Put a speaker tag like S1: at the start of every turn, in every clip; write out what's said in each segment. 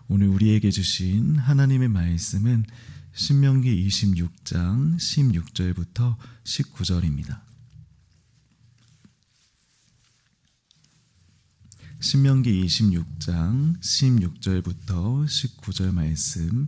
S1: 오늘 우리에게 주신 하나님의 말씀은 신명기 26장 16절부터 19절입니다. 신명기 26장 16절부터 19절 말씀.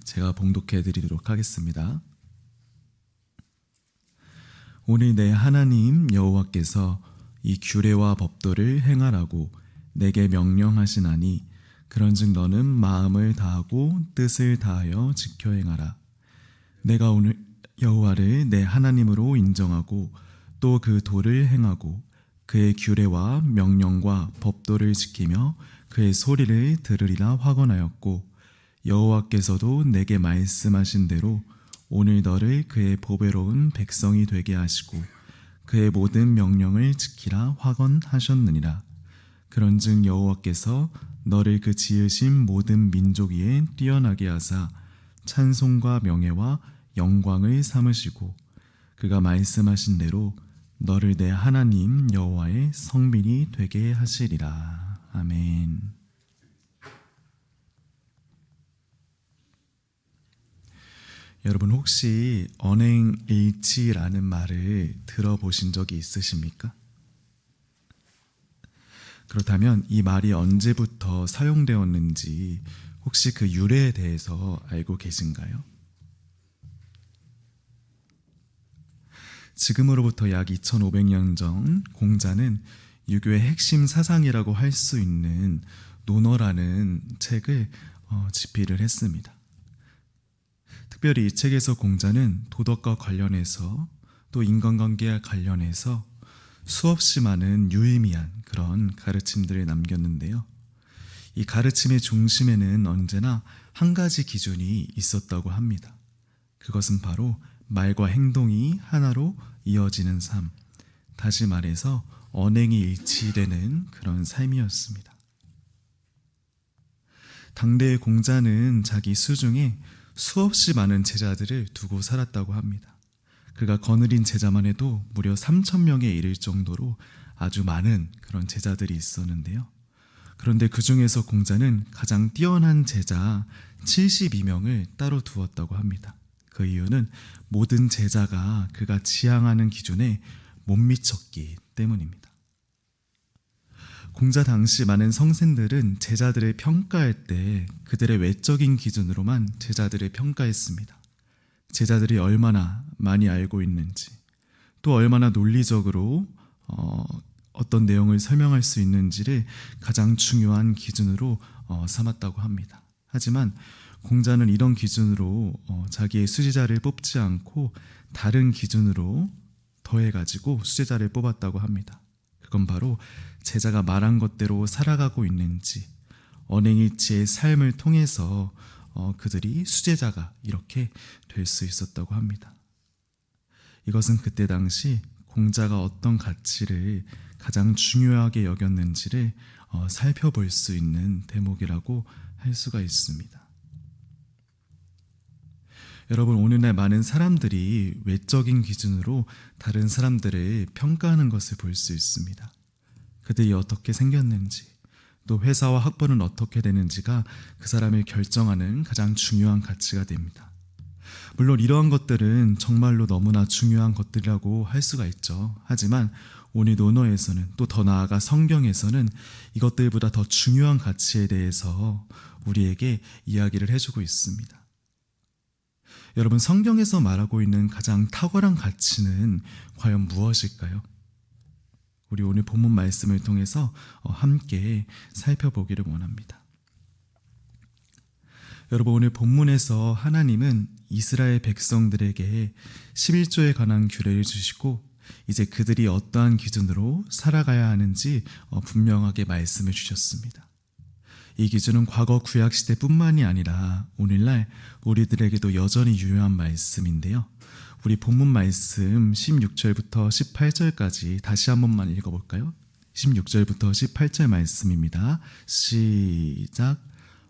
S1: 제가 봉독해 드리도록 하겠습니다. 오늘 내 하나님 여호와께서 이 규례와 법도를 행하라고 내게 명령하시나니 그런즉 너는 마음을 다하고 뜻을 다하여 지켜 행하라. 내가 오늘 여호와를 내 하나님으로 인정하고 또 그 도를 행하고 그의 규례와 명령과 법도를 지키며 그의 소리를 들으리라 확언하였고 여호와께서도 내게 말씀하신 대로 오늘 너를 그의 보배로운 백성이 되게 하시고 그의 모든 명령을 지키라 확언하셨느니라. 그런즉 여호와께서 너를 그 지으신 모든 민족 위에 뛰어나게 하사 찬송과 명예와 영광을 삼으시고 그가 말씀하신 대로 너를 내 하나님 여호와의 성민이 되게 하시리라. 아멘. 여러분 혹시 언행일치라는 말을 들어보신 적이 있으십니까? 그렇다면 이 말이 언제부터 사용되었는지 혹시 그 유래에 대해서 알고 계신가요? 지금으로부터 약 2500년 전 공자는 유교의 핵심 사상이라고 할 수 있는 논어라는 책을 집필을 했습니다. 특별히 이 책에서 공자는 도덕과 관련해서 또 인간관계와 관련해서 수없이 많은 유의미한 그런 가르침들을 남겼는데요. 이 가르침의 중심에는 언제나 한 가지 기준이 있었다고 합니다. 그것은 바로 말과 행동이 하나로 이어지는 삶, 다시 말해서 언행이 일치되는 그런 삶이었습니다. 당대의 공자는 자기 수중에 수없이 많은 제자들을 두고 살았다고 합니다. 그가 거느린 제자만 해도 무려 3,000명에 이를 정도로 아주 많은 그런 제자들이 있었는데요. 그런데 그 중에서 공자는 가장 뛰어난 제자 72명을 따로 두었다고 합니다. 그 이유는 모든 제자가 그가 지향하는 기준에 못 미쳤기 때문입니다. 공자 당시 많은 성신들은 제자들을 평가할 때 그들의 외적인 기준으로만 제자들을 평가했습니다. 제자들이 얼마나 많이 알고 있는지, 또 얼마나 논리적으로 어떤 내용을 설명할 수 있는지를 가장 중요한 기준으로 삼았다고 합니다. 하지만 공자는 이런 기준으로 자기의 수제자를 뽑지 않고 다른 기준으로 더해가지고 수제자를 뽑았다고 합니다. 그건 바로 제자가 말한 것대로 살아가고 있는지, 언행일치의 삶을 통해서 그들이 수제자가 이렇게 될 수 있었다고 합니다. 이것은 그때 당시 공자가 어떤 가치를 가장 중요하게 여겼는지를 살펴볼 수 있는 대목이라고 할 수가 있습니다. 여러분, 오늘날 많은 사람들이 외적인 기준으로 다른 사람들을 평가하는 것을 볼 수 있습니다. 그들이 어떻게 생겼는지, 또 회사와 학벌은 어떻게 되는지가 그 사람을 결정하는 가장 중요한 가치가 됩니다. 물론 이러한 것들은 정말로 너무나 중요한 것들이라고 할 수가 있죠. 하지만 오늘 논어에서는, 또 더 나아가 성경에서는 이것들보다 더 중요한 가치에 대해서 우리에게 이야기를 해주고 있습니다. 여러분, 성경에서 말하고 있는 가장 탁월한 가치는 과연 무엇일까요? 우리 오늘 본문 말씀을 통해서 함께 살펴보기를 원합니다. 여러분, 오늘 본문에서 하나님은 이스라엘 백성들에게 11조에 관한 규례를 주시고 이제 그들이 어떠한 기준으로 살아가야 하는지 분명하게 말씀을 주셨습니다. 이 기준은 과거 구약시대뿐만이 아니라 오늘날 우리들에게도 여전히 유효한 말씀인데요. 우리 본문 말씀 16절부터 18절까지 다시 한 번만 읽어볼까요? 16절부터 18절 말씀입니다. 시작.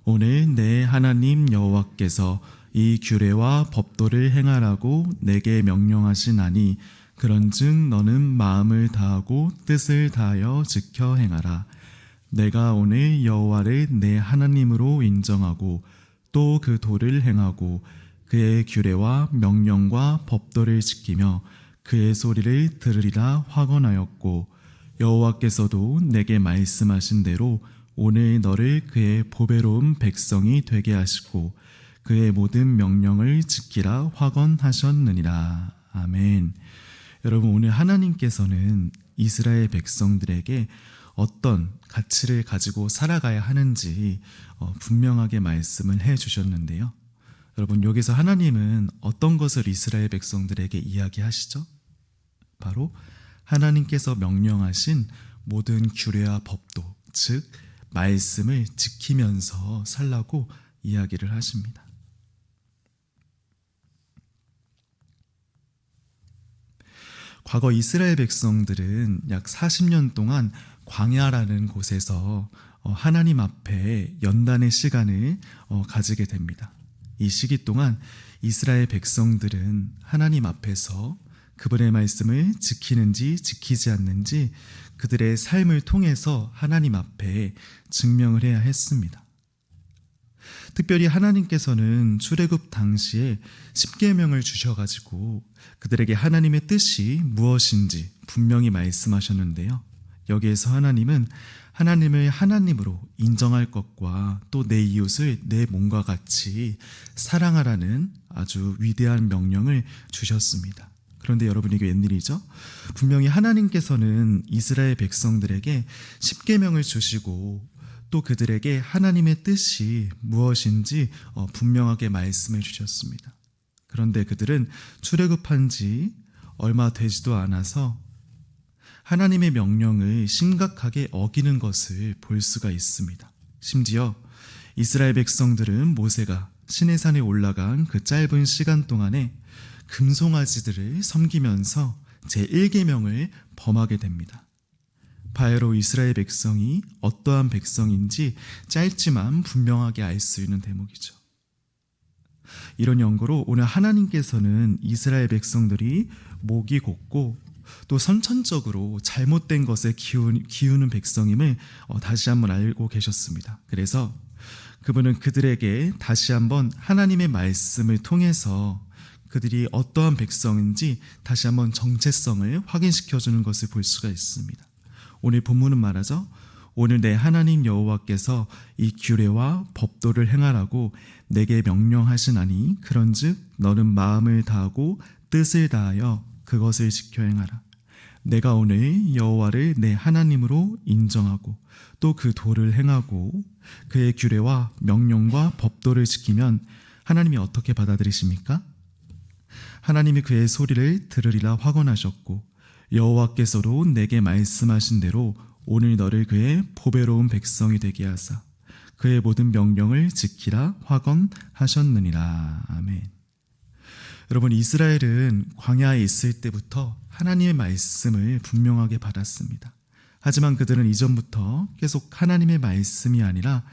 S1: 오늘 내 하나님 여호와께서 이 규례와 법도를 행하라고 내게 명령하시나니 그런즉 너는 마음을 다하고 뜻을 다하여 지켜 행하라. 내가 오늘 여호와를 내 하나님으로 인정하고 또 그 도를 행하고 그의 규례와 명령과 법도를 지키며 그의 소리를 들으리라 확언하였고 여호와께서도 내게 말씀하신 대로 오늘 너를 그의 보배로운 백성이 되게 하시고 그의 모든 명령을 지키라 확언하셨느니라. 아멘. 여러분, 오늘 하나님께서는 이스라엘 백성들에게 어떤 가치를 가지고 살아가야 하는지 분명하게 말씀을 해 주셨는데요. 여러분, 여기서 하나님은 어떤 것을 이스라엘 백성들에게 이야기하시죠? 바로 하나님께서 명령하신 모든 규례와 법도, 즉 말씀을 지키면서 살라고 이야기를 하십니다. 과거 이스라엘 백성들은 약 40년 동안 광야라는 곳에서 하나님 앞에 연단의 시간을 가지게 됩니다. 이 시기 동안 이스라엘 백성들은 하나님 앞에서 그분의 말씀을 지키는지 지키지 않는지 그들의 삶을 통해서 하나님 앞에 증명을 해야 했습니다. 특별히 하나님께서는 출애굽 당시에 십계명을 주셔가지고 그들에게 하나님의 뜻이 무엇인지 분명히 말씀하셨는데요. 여기에서 하나님은 하나님을 하나님으로 인정할 것과 또 내 이웃을 내 몸과 같이 사랑하라는 아주 위대한 명령을 주셨습니다. 그런데 여러분, 이게 웬일이죠? 분명히 하나님께서는 이스라엘 백성들에게 십계명을 주시고 또 그들에게 하나님의 뜻이 무엇인지 분명하게 말씀해 주셨습니다. 그런데 그들은 출애굽한 지 얼마 되지도 않아서 하나님의 명령을 심각하게 어기는 것을 볼 수가 있습니다. 심지어 이스라엘 백성들은 모세가 시내산에 올라간 그 짧은 시간 동안에 금송아지들을 섬기면서 제1계명을 범하게 됩니다. 바야로 이스라엘 백성이 어떠한 백성인지 짧지만 분명하게 알 수 있는 대목이죠. 이런 연고로 오늘 하나님께서는 이스라엘 백성들이 목이 곧고 또 선천적으로 잘못된 것에 기우는 백성임을 다시 한번 알고 계셨습니다. 그래서 그분은 그들에게 다시 한번 하나님의 말씀을 통해서 그들이 어떠한 백성인지 다시 한번 정체성을 확인시켜주는 것을 볼 수가 있습니다. 오늘 본문은 말하죠. 오늘 내 하나님 여호와께서 이 규례와 법도를 행하라고 내게 명령하시나니 그런즉 너는 마음을 다하고 뜻을 다하여 그것을 지켜 행하라. 내가 오늘 여호와를 내 하나님으로 인정하고 또 그 도를 행하고 그의 규례와 명령과 법도를 지키면 하나님이 어떻게 받아들이십니까? 하나님이 그의 소리를 들으리라 확언하셨고 여호와께서도 내게 말씀하신 대로 오늘 너를 그의 보배로운 백성이 되게 하사 그의 모든 명령을 지키라 확언하셨느니라. 아멘. 여러분, 이스라엘은 광야에 있을 때부터 하나님의 말씀을 분명하게 받았습니다. 하지만 그들은 이전부터 계속 하나님의 말씀이 아니라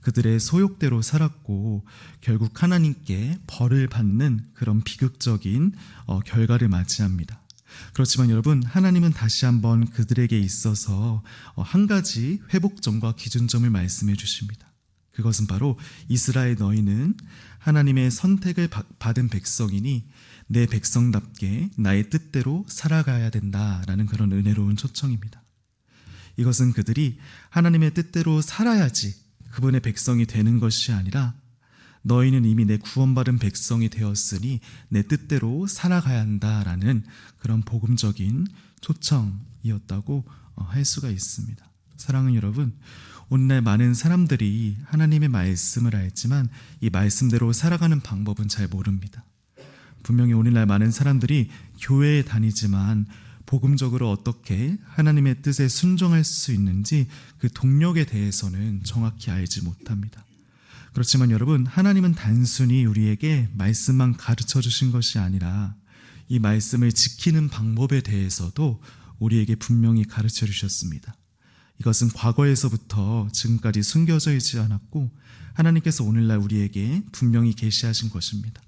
S1: 그들의 소욕대로 살았고 결국 하나님께 벌을 받는 그런 비극적인 결과를 맞이합니다. 그렇지만 여러분, 하나님은 다시 한번 그들에게 있어서 한 가지 회복점과 기준점을 말씀해 주십니다. 그것은 바로 이스라엘 너희는 하나님의 선택을 받은 백성이니 내 백성답게 나의 뜻대로 살아가야 된다라는 그런 은혜로운 초청입니다. 이것은 그들이 하나님의 뜻대로 살아야지 그분의 백성이 되는 것이 아니라 너희는 이미 내 구원받은 백성이 되었으니 내 뜻대로 살아가야 한다라는 그런 복음적인 초청이었다고 할 수가 있습니다. 사랑하는 여러분, 오늘날 많은 사람들이 하나님의 말씀을 알지만 이 말씀대로 살아가는 방법은 잘 모릅니다. 분명히 오늘날 많은 사람들이 교회에 다니지만 복음적으로 어떻게 하나님의 뜻에 순종할 수 있는지 그 동력에 대해서는 정확히 알지 못합니다. 그렇지만 여러분, 하나님은 단순히 우리에게 말씀만 가르쳐 주신 것이 아니라 이 말씀을 지키는 방법에 대해서도 우리에게 분명히 가르쳐 주셨습니다. 이것은 과거에서부터 지금까지 숨겨져 있지 않았고 하나님께서 오늘날 우리에게 분명히 계시하신 것입니다.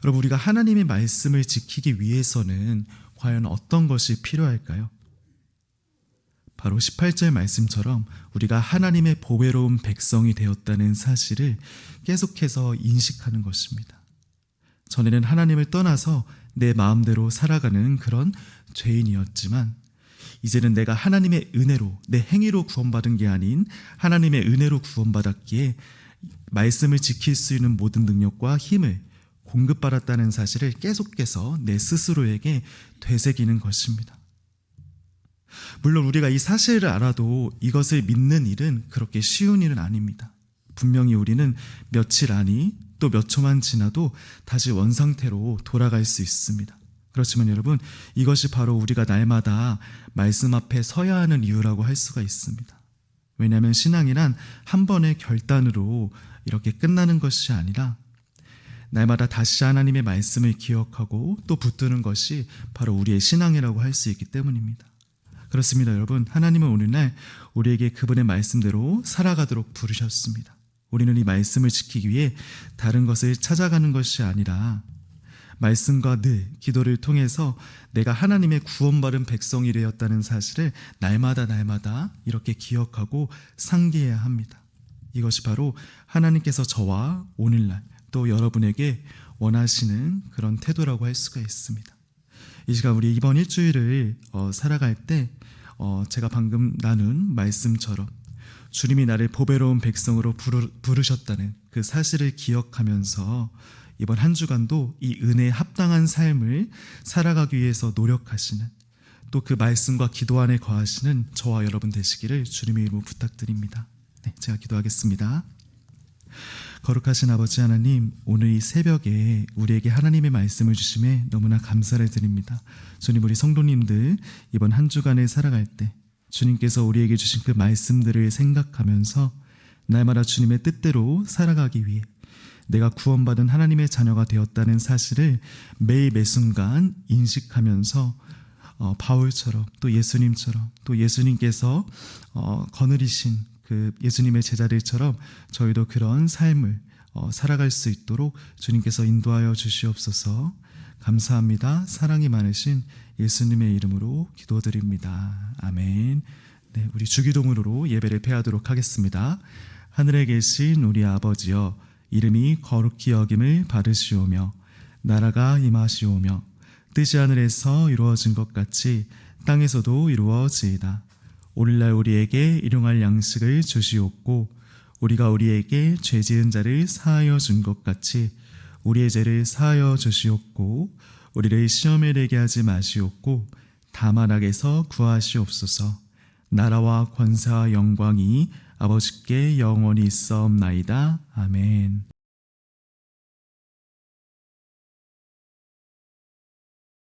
S1: 여러분, 우리가 하나님의 말씀을 지키기 위해서는 과연 어떤 것이 필요할까요? 바로 18절 말씀처럼 우리가 하나님의 보배로운 백성이 되었다는 사실을 계속해서 인식하는 것입니다. 전에는 하나님을 떠나서 내 마음대로 살아가는 그런 죄인이었지만 이제는 내가 하나님의 은혜로, 내 행위로 구원받은 게 아닌 하나님의 은혜로 구원받았기에 말씀을 지킬 수 있는 모든 능력과 힘을 공급받았다는 사실을 계속해서 내 스스로에게 되새기는 것입니다. 물론 우리가 이 사실을 알아도 이것을 믿는 일은 그렇게 쉬운 일은 아닙니다. 분명히 우리는 며칠 안이 또 몇 초만 지나도 다시 원상태로 돌아갈 수 있습니다. 그렇지만 여러분, 이것이 바로 우리가 날마다 말씀 앞에 서야 하는 이유라고 할 수가 있습니다. 왜냐하면 신앙이란 한 번의 결단으로 이렇게 끝나는 것이 아니라 날마다 다시 하나님의 말씀을 기억하고 또 붙드는 것이 바로 우리의 신앙이라고 할 수 있기 때문입니다. 그렇습니다, 여러분. 하나님은 오늘날 우리에게 그분의 말씀대로 살아가도록 부르셨습니다. 우리는 이 말씀을 지키기 위해 다른 것을 찾아가는 것이 아니라 말씀과 늘 기도를 통해서 내가 하나님의 구원받은 백성이 되었다는 사실을 날마다 이렇게 기억하고 상기해야 합니다. 이것이 바로 하나님께서 저와 오늘날 또 여러분에게 원하시는 그런 태도라고 할 수가 있습니다. 이 시간 우리 이번 일주일을 살아갈 때 제가 방금 나눈 말씀처럼 주님이 나를 보배로운 백성으로 부르셨다는 그 사실을 기억하면서 이번 한 주간도 이 은혜에 합당한 삶을 살아가기 위해서 노력하시는 또 그 말씀과 기도 안에 거하시는 저와 여러분 되시기를 주님의 이름으로 부탁드립니다. 네, 제가 기도하겠습니다. 거룩하신 아버지 하나님, 오늘 이 새벽에 우리에게 하나님의 말씀을 주심에 너무나 감사를 드립니다. 주님, 우리 성도님들 이번 한 주간을 살아갈 때 주님께서 우리에게 주신 그 말씀들을 생각하면서 날마다 주님의 뜻대로 살아가기 위해 내가 구원받은 하나님의 자녀가 되었다는 사실을 매일 매순간 인식하면서 바울처럼 또 예수님처럼 또 예수님께서 거느리신 그 예수님의 제자들처럼 저희도 그런 삶을 살아갈 수 있도록 주님께서 인도하여 주시옵소서. 감사합니다. 사랑이 많으신 예수님의 이름으로 기도드립니다. 아멘. 네, 우리 주기도문으로 예배를 폐하도록 하겠습니다. 하늘에 계신 우리 아버지여, 이름이 거룩히 여김을 받으시오며 나라가 임하시오며 뜻이 하늘에서 이루어진 것 같이 땅에서도 이루어지이다. 오늘날 우리에게 일용할 양식을 주시옵고 우리가 우리에게 죄 지은 자를 사하여 준 것 같이 우리의 죄를 사하여 주시옵고 우리를 시험에 들게 하지 마시옵고 다만 악에서 구하시옵소서. 나라와 권세와 영광이 아버지께 영원히 있사옵나이다. 아멘.